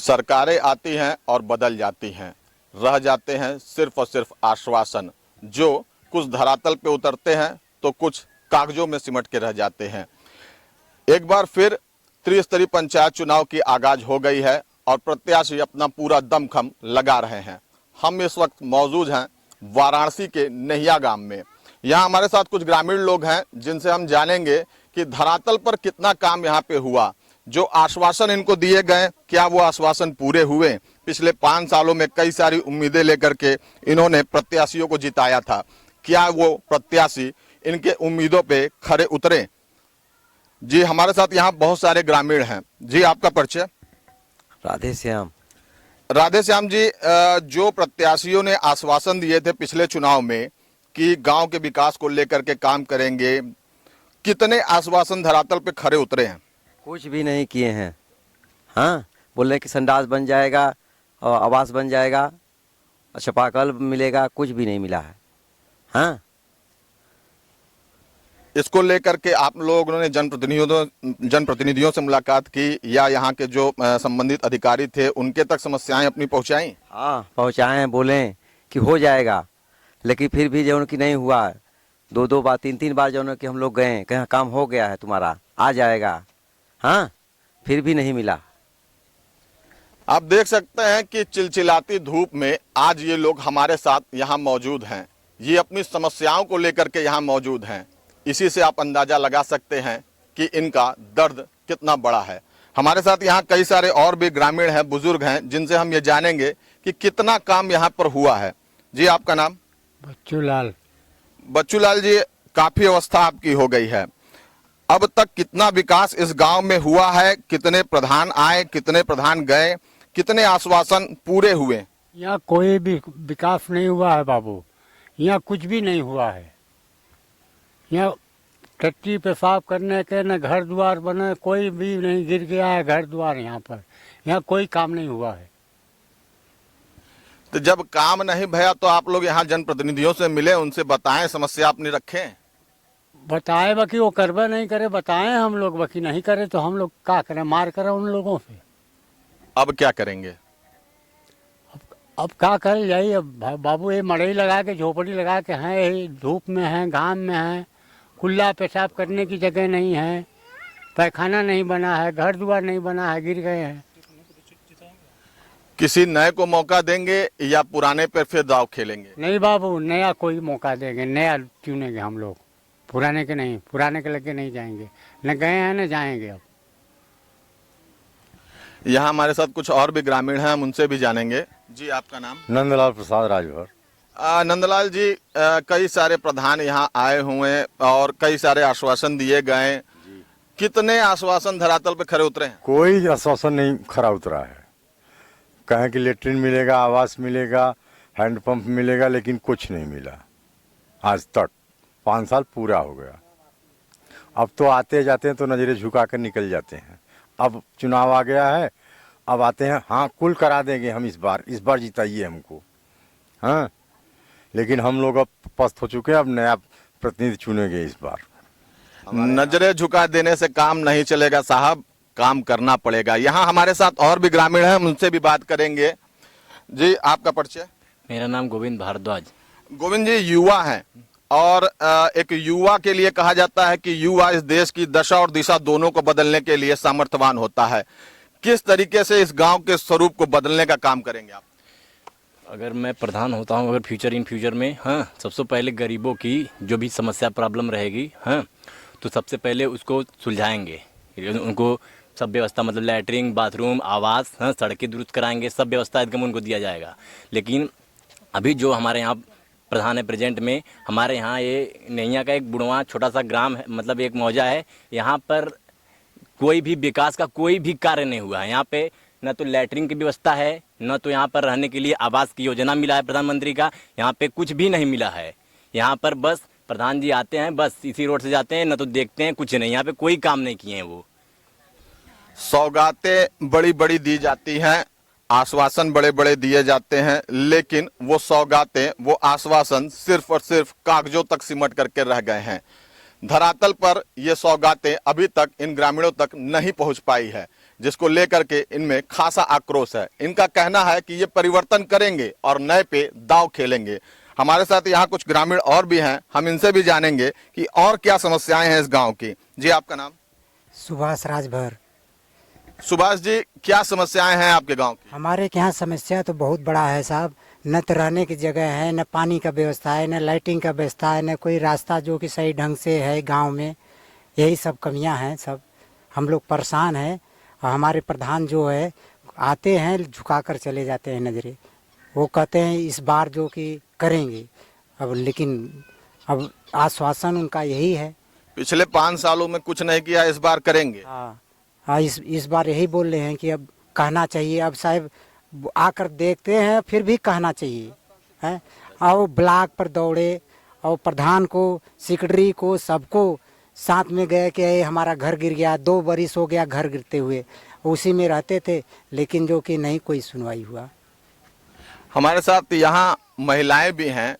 सरकारें आती हैं और बदल जाती हैं, रह जाते हैं सिर्फ और सिर्फ आश्वासन, जो कुछ धरातल पे उतरते हैं तो कुछ कागजों में सिमट के रह जाते हैं। एक बार फिर त्रिस्तरीय पंचायत चुनाव की आगाज हो गई है और प्रत्याशी अपना पूरा दमखम लगा रहे हैं। हम इस वक्त मौजूद हैं वाराणसी के नहिया गांव में। यहाँ हमारे साथ कुछ ग्रामीण लोग हैं जिनसे हम जानेंगे कि धरातल पर कितना काम यहाँ पे हुआ, जो आश्वासन इनको दिए गए क्या वो आश्वासन पूरे हुए। पिछले 5 सालों में कई सारी उम्मीदें लेकर के इन्होंने प्रत्याशियों को जिताया था, क्या वो प्रत्याशी इनके उम्मीदों पे खरे उतरे। जी हमारे साथ यहाँ बहुत सारे ग्रामीण हैं। जी आपका परिचय? राधे श्याम। राधे श्याम जी, जो प्रत्याशियों ने आश्वासन दिए थे पिछले चुनाव में कि गांव के विकास को लेकर के काम करेंगे, कितने आश्वासन धरातल पे खरे उतरे हैं? कुछ भी नहीं किए हैं। हाँ, बोल रहे कि संडास बन जाएगा और आवास बन जाएगा, छपाकल मिलेगा, कुछ भी नहीं मिला है। हाँ, इसको लेकर के आप लोगों ने जनप्रतिनिधियों से मुलाकात की या यहाँ के जो संबंधित अधिकारी थे उनके तक समस्याएं अपनी पहुंचाई? हाँ पहुँचाए हैं, बोले कि हो जाएगा, लेकिन फिर भी जो उनकी नहीं हुआ। 2 बार 3 बार जो कि हम लोग गए, कहीं काम हो गया है तुम्हारा, आ जाएगा। हाँ, फिर भी नहीं मिला। आप देख सकते हैं कि चिलचिलाती धूप में आज ये लोग हमारे साथ यहाँ मौजूद हैं। ये अपनी समस्याओं को लेकर के यहाँ मौजूद हैं। इसी से आप अंदाजा लगा सकते हैं कि इनका दर्द कितना बड़ा है। हमारे साथ यहाँ कई सारे और भी ग्रामीण हैं, बुजुर्ग हैं, जिनसे हम ये जानेंगे कि कितना काम यहाँ पर हुआ है। जी आपका नाम? बच्चूलाल। बच्चूलाल जी, काफी अवस्था आपकी हो गई है, अब तक कितना विकास इस गांव में हुआ है? कितने प्रधान आए, कितने प्रधान गए, कितने आश्वासन पूरे हुए? यहाँ कोई भी विकास नहीं हुआ है बाबू, यहाँ कुछ भी नहीं हुआ है। यहाँ टट्टी पेशाब करने के न घर द्वार बने, कोई भी नहीं गिर गया है घर द्वार यहाँ पर। यहाँ कोई काम नहीं हुआ है। तो जब काम नहीं भया तो आप लोग यहाँ जनप्रतिनिधियों से मिले, उनसे बताएं, समस्या अपनी रखें। बताए बाकी वो करबे नहीं करे, बताएं हम लोग, बाकी नहीं करे तो हम लोग क्या करें, मार करें उन लोगों से। अब क्या करेंगे? अब क्या करें, यही अब बाबू ये मड़ई लगा के, झोपड़ी लगा के हैं, यही धूप में हैं, घाम में हैं, खुला पेशाब करने की जगह नहीं है, पैखाना नहीं बना है, घर द्वार नहीं बना है, गिर गए हैं। किसी नए को मौका देंगे या पुराने पर फिर दाव खेलेंगे? नहीं बाबू, नया कोई मौका देंगे, नया चुनेंगे हम लोग, पुराने के नहीं, पुराने के लगे नहीं जाएंगे, न गए हैं न जाएंगे। अब यहाँ हमारे साथ कुछ और भी ग्रामीण हैं, हम उनसे भी जानेंगे। जी आपका नाम? नंदलाल प्रसाद राजभर। नंदलाल जी, कई सारे प्रधान यहाँ आए हुए और कई सारे आश्वासन दिए गए, कितने आश्वासन धरातल पे खरे उतरे हैं? कोई आश्वासन नहीं खरा उतरा है। कहें कि लेटरिन मिलेगा, आवास मिलेगा, हैंडपंप मिलेगा, लेकिन कुछ नहीं मिला आज तक। 5 साल पूरा हो गया। अब तो आते जाते हैं तो नजरें झुका कर निकल जाते हैं। अब चुनाव आ गया है, अब आते हैं, हाँ कुल करा देंगे हम, इस बार जिताइए हमको। हाँ, लेकिन हम लोग अब पस्त हो चुके हैं, अब नया प्रतिनिधि चुनेंगे इस बार। नजरें झुका देने से काम नहीं चलेगा साहब, काम करना पड़ेगा। यहाँ हमारे साथ और भी ग्रामीण हैं, हम उनसे भी बात करेंगे। जी आपका परिचय? मेरा नाम गोविंद भारद्वाज। गोविंद जी, युवा हैं और एक युवा के लिए कहा जाता है कि युवा इस देश की दशा और दिशा दोनों को बदलने के लिए सामर्थ्यवान होता है। किस तरीके से इस गांव के स्वरूप को बदलने का काम करेंगे आप? अगर मैं प्रधान होता हूं, अगर फ्यूचर में, हाँ, सबसे पहले गरीबों की जो भी समस्या प्रॉब्लम रहेगी, हाँ, तो सबसे पहले उसको सुलझाएंगे। उनको सब व्यवस्था, मतलब लैटरिन, बाथरूम, आवास, हाँ, सड़कें दुरुस्त कराएंगे, सब व्यवस्था एकदम उनको दिया जाएगा। लेकिन अभी जो हमारे यहाँ प्रधान है प्रेजेंट में, हमारे यहाँ ये नैया का एक बुढ़वा छोटा सा ग्राम है, मतलब एक मौजा है, यहाँ पर कोई भी विकास का कोई भी कार्य नहीं हुआ है। यहाँ पे न तो लैटरिन की व्यवस्था है, न तो यहाँ पर रहने के लिए आवास की योजना मिला है प्रधानमंत्री का, यहाँ पे कुछ भी नहीं मिला है। यहाँ पर बस प्रधान जी आते हैं, बस इसी रोड से जाते हैं, न तो देखते हैं, कुछ नहीं, यहाँ पे कोई काम नहीं किए हैं। वो सौगातें बड़ी बड़ी दी जाती हैं, आश्वासन बड़े बड़े दिए जाते हैं, लेकिन वो सौगातें, वो आश्वासन सिर्फ और सिर्फ कागजों तक सिमट करके रह गए हैं। धरातल पर ये सौगातें अभी तक इन ग्रामीणों तक नहीं पहुंच पाई है। जिसको लेकर के इनमें खासा आक्रोश है। इनका कहना है कि ये परिवर्तन करेंगे और नए पे दांव खेलेंगे। हमारे साथ यहाँ कुछ ग्रामीण और भी हैं, हम इनसे भी जानेंगे कि और क्या समस्याएं हैं इस गांव की। जी, आपका नाम? सुभाष राजभर। सुभाष जी, क्या समस्याएं हैं आपके गांव की? हमारे के यहाँ समस्या तो बहुत बड़ा है साहब। न तो रहने की जगह है, न पानी का व्यवस्था है, न लाइटिंग का व्यवस्था है, न कोई रास्ता जो कि सही ढंग से है गांव में। यही सब कमियां हैं सब। हम लोग परेशान हैं और हमारे प्रधान जो है आते हैं झुका कर चले जाते हैं नजरे। वो कहते हैं इस बार जो कि करेंगे, अब लेकिन अब आश्वासन उनका यही है। पिछले 5 सालों में कुछ नहीं किया, इस बार करेंगे। हाँ, इस बार यही बोल रहे हैं कि अब कहना चाहिए। अब साहब आकर देखते हैं, फिर भी कहना चाहिए है। और ब्लॉक पर दौड़े और प्रधान को, सेक्रेटरी को, सबको साथ में गए कि ये हमारा घर गिर गया, 2 बरिस हो गया घर गिरते हुए, उसी में रहते थे, लेकिन जो कि नहीं कोई सुनवाई हुआ। हमारे साथ यहाँ महिलाएं भी हैं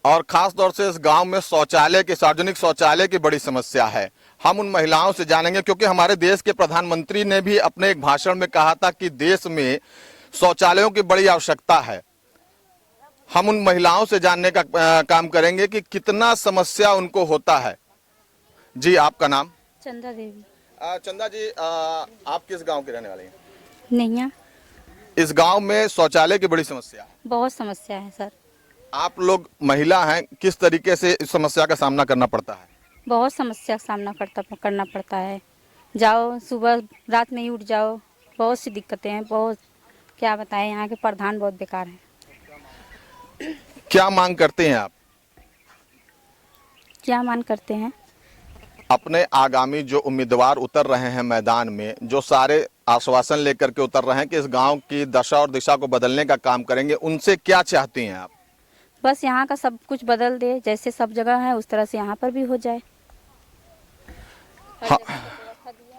और खास तौर से इस गांव में शौचालय के, सार्वजनिक शौचालय की बड़ी समस्या है। हम उन महिलाओं से जानेंगे, क्योंकि हमारे देश के प्रधानमंत्री ने भी अपने एक भाषण में कहा था कि देश में शौचालयों की बड़ी आवश्यकता है। हम उन महिलाओं से जानने का काम करेंगे कि कितना समस्या उनको होता है। जी, आपका नाम? चंदा देवी। चंदा जी, आप किस गांव के रहने वाले हैं? नैया। इस गांव में शौचालय की बड़ी समस्या है। बहुत समस्या है सर। आप लोग महिला हैं, किस तरीके से इस समस्या का सामना करना पड़ता है? बहुत समस्या का सामना करना पड़ता है। जाओ सुबह रात में ही उठ जाओ, बहुत सी दिक्कतें हैं। बहुत क्या बताएं, यहाँ के प्रधान बहुत बेकार हैं। क्या मांग करते हैं आप? क्या मांग करते हैं? अपने आगामी जो उम्मीदवार उतर रहे हैं मैदान में, जो सारे आश्वासन लेकर के उतर रहे हैं कि इस गांव की दशा और दिशा को बदलने का काम करेंगे, उनसे क्या चाहती हैं आप? बस यहाँ का सब कुछ बदल दे, जैसे सब जगह है उस तरह से यहाँ पर भी हो जाए। हाँ,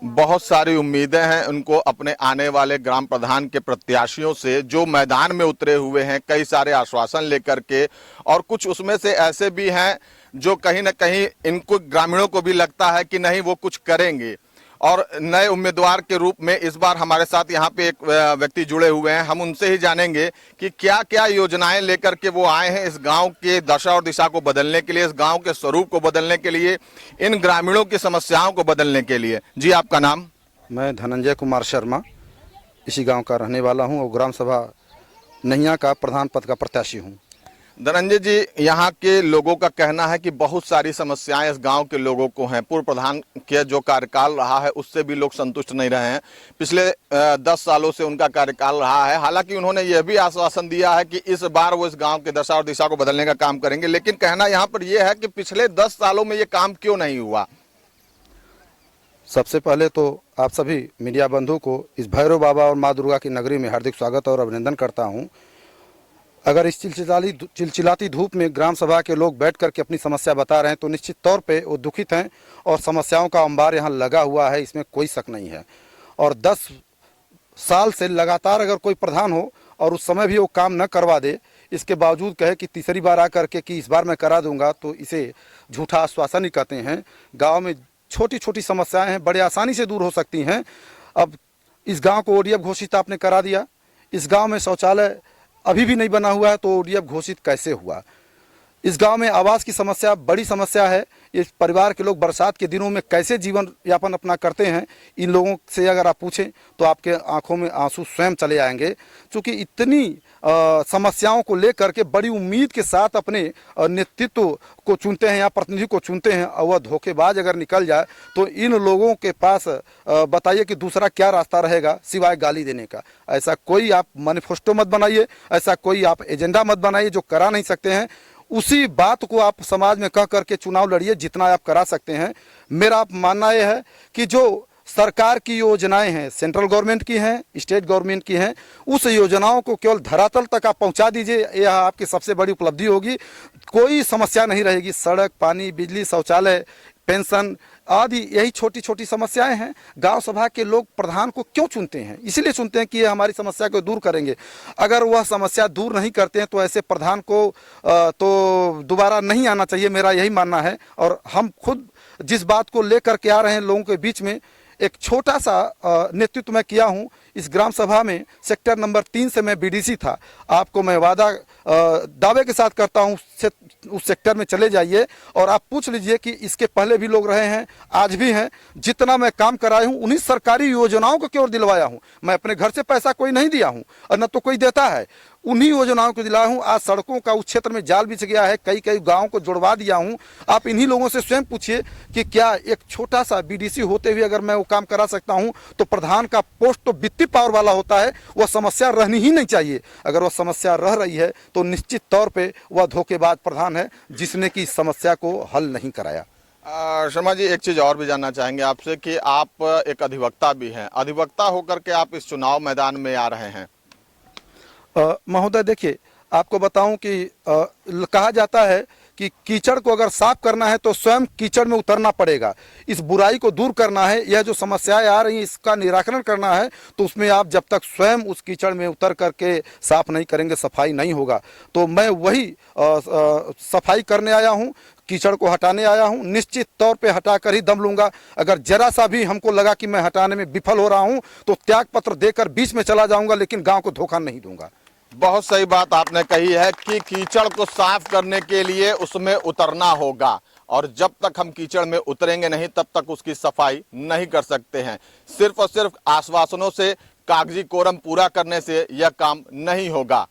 बहुत सारी उम्मीदें हैं उनको अपने आने वाले ग्राम प्रधान के प्रत्याशियों से, जो मैदान में उतरे हुए हैं कई सारे आश्वासन लेकर के, और कुछ उसमें से ऐसे भी हैं जो कहीं ना कहीं इनको ग्रामीणों को भी लगता है कि नहीं वो कुछ करेंगे। और नए उम्मीदवार के रूप में इस बार हमारे साथ यहाँ पे एक व्यक्ति जुड़े हुए हैं, हम उनसे ही जानेंगे कि क्या क्या योजनाएं लेकर के वो आए हैं इस गांव के दशा और दिशा को बदलने के लिए, इस गांव के स्वरूप को बदलने के लिए, इन ग्रामीणों की समस्याओं को बदलने के लिए। जी, आपका नाम? मैं धनंजय कुमार शर्मा इसी गांव का रहने वाला हूं और ग्राम सभा नैया का प्रधान पद का प्रत्याशी हूं। धनंजय जी, यहाँ के लोगों का कहना है कि बहुत सारी समस्याएं इस गांव के लोगों को हैं। पूर्व प्रधान के जो कार्यकाल रहा है उससे भी लोग संतुष्ट नहीं रहे हैं। पिछले 10 सालों से उनका कार्यकाल रहा है। हालांकि उन्होंने यह भी आश्वासन दिया है कि इस बार वो इस गांव की दशा और दिशा को बदलने का काम करेंगे, लेकिन कहना यहाँ पर यह है कि पिछले 10 सालों में ये काम क्यों नहीं हुआ? सबसे पहले तो आप सभी मीडिया बंधु को इस भैरव बाबा और माँ दुर्गा की नगरी में हार्दिक स्वागत और अभिनंदन करता हूँ। अगर इस चिलचिलाती धूप में ग्राम सभा के लोग बैठ करके अपनी समस्या बता रहे हैं तो निश्चित तौर पे वो दुखित हैं और समस्याओं का अंबार यहाँ लगा हुआ है, इसमें कोई शक नहीं है। और 10 साल से लगातार अगर कोई प्रधान हो और उस समय भी वो काम न करवा दे, इसके बावजूद कहे कि तीसरी बार आकर के कि इस बार मैं करा दूंगा, तो इसे झूठा आश्वासन ही कहते हैं। गाँव में छोटी छोटी समस्याएँ हैं, बड़े आसानी से दूर हो सकती हैं। अब इस गाँव को ODF घोषित आपने करा दिया, इस गाँव में शौचालय अभी भी नहीं बना हुआ है, तो ODF घोषित कैसे हुआ? इस गांव में आवास की समस्या बड़ी समस्या है। इस परिवार के लोग बरसात के दिनों में कैसे जीवन यापन अपना करते हैं, इन लोगों से अगर आप पूछें तो आपके आंखों में आंसू स्वयं चले आएंगे। क्योंकि इतनी समस्याओं को लेकर के बड़ी उम्मीद के साथ अपने नेतृत्व को चुनते हैं या प्रतिनिधि को चुनते हैं, और वह धोखेबाज अगर निकल जाए तो इन लोगों के पास बताइए कि दूसरा क्या रास्ता रहेगा सिवाय गाली देने का। ऐसा कोई आप मैनिफेस्टो मत बनाइए, ऐसा कोई आप एजेंडा मत बनाइए जो करा नहीं सकते हैं। उसी बात को आप समाज में कह करके चुनाव लड़िए जितना आप करा सकते हैं। मेरा मानना यह है कि जो सरकार की योजनाएं हैं, सेंट्रल गवर्नमेंट की हैं, स्टेट गवर्नमेंट की हैं, उस योजनाओं को केवल धरातल तक आप पहुंचा दीजिए, यह आपकी सबसे बड़ी उपलब्धि होगी। कोई समस्या नहीं रहेगी। सड़क, पानी, बिजली, शौचालय, पेंशन आदि यही छोटी छोटी समस्याएं हैं। गांव सभा के लोग प्रधान को क्यों चुनते हैं? इसीलिए चुनते हैं कि ये हमारी समस्या को दूर करेंगे। अगर वह समस्या दूर नहीं करते हैं तो ऐसे प्रधान को तो दोबारा नहीं आना चाहिए, मेरा यही मानना है। और हम खुद जिस बात को लेकर के आ रहे हैं लोगों के बीच में, एक छोटा सा नेतृत्व मैं किया हूं इस ग्राम सभा में। सेक्टर नंबर 3 से मैं बीडीसी था। आपको मैं दावे के साथ करता हूं उस सेक्टर में चले जाइए और आप पूछ लीजिए कि इसके पहले भी लोग रहे हैं, आज भी हैं। जितना मैं काम कराया हूं उन्हीं सरकारी योजनाओं को केवल दिलवाया हूं। मैं अपने घर से पैसा कोई नहीं दिया हूं और न तो कोई देता है, उन्हीं योजनाओं को दिलाया हूं। आज सड़कों का उस क्षेत्र में जाल बिछ गया है, कई कई गांवों को जुड़वा दिया हूं। आप इन्हीं लोगों से स्वयं पूछिए कि क्या एक छोटा सा बीडीसी होते हुए अगर मैं वो काम करा सकता हूं तो प्रधान का पोस्ट तो वित्तीय पावर वाला होता है, वह समस्या रहनी ही नहीं चाहिए। अगर वह समस्या रह रही है तो निश्चित तौर पे वह धोखेबाज प्रधान है जिसने कि इस समस्या को हल नहीं कराया। शर्मा जी, एक चीज़ और भी जानना चाहेंगे आपसे कि आप एक अधिवक्ता भी हैं। अधिवक्ता होकर के आप इस चुनाव मैदान में आ रहे हैं। महोदय देखिए, आपको बताऊं कि कहा जाता है कि कीचड़ को अगर साफ करना है तो स्वयं कीचड़ में उतरना पड़ेगा। इस बुराई को दूर करना है, यह जो समस्याएं आ रही हैं इसका निराकरण करना है, तो उसमें आप जब तक स्वयं उस कीचड़ में उतर करके साफ नहीं करेंगे सफाई नहीं होगा। तो मैं वही सफाई करने आया हूं, कीचड़ को हटाने आया हूं। निश्चित तौर पे हटाकर ही दम लूंगा। अगर जरा सा भी हमको लगा कि मैं हटाने में विफल हो रहा हूं तो त्याग पत्र देकर बीच में चला जाऊंगा, लेकिन गांव को धोखा नहीं दूंगा। बहुत सही बात आपने कही है कि कीचड़ को साफ करने के लिए उसमें उतरना होगा, और जब तक हम कीचड़ में उतरेंगे नहीं तब तक उसकी सफाई नहीं कर सकते हैं। सिर्फ और सिर्फ आश्वासनों से, कागजी कोरम पूरा करने से यह काम नहीं होगा।